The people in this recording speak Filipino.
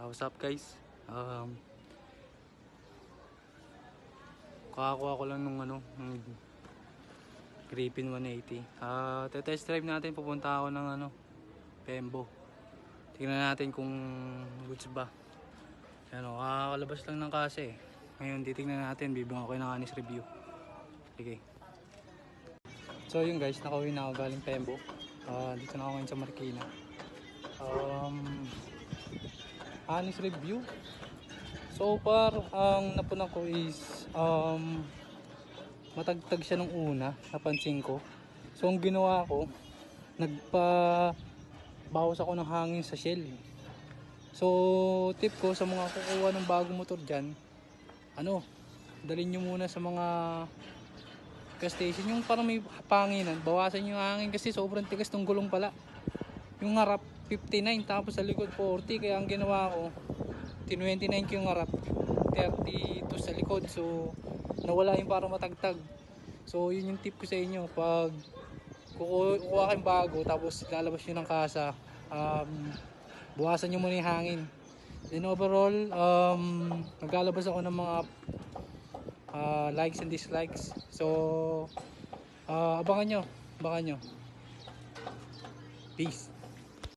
What's up guys? Kakakuha ko lang nung Griffin 180. Test drive natin, pupunta ako ng Pembo. Tingnan natin kung goods ba. Kakalabas lang ng kasi. Ngayon titingnan natin, bibigyan ko ng honest review. Okay. So yun guys, nakauwi na ako galing Pembo. Dito na ako ngayon sa Marikina. Honest review. So far, ang napunan ko is matagtag siya nung una, napansin ko. So ang ginawa ko, nagpa-bawas ako ng hangin sa shell. So tip ko sa mga kukuha ng bagong motor dyan, dalhin nyo muna sa mga gas station, yung parang may panginan, bawasan yung hangin kasi sobrang tigas ng gulong pala. Yung harap 59 tapos sa likod 40, kaya ang ginawa ko 29 ko yung harap, 32 sa likod, so nawala yung para matagtag. So yun yung tip ko sa inyo, pag kukuha kayong bago tapos lalabas nyo ng kasa, buwasan nyo muna yung hangin. Then overall, naglalabas ako ng mga likes and dislikes, so abangan nyo. Peace.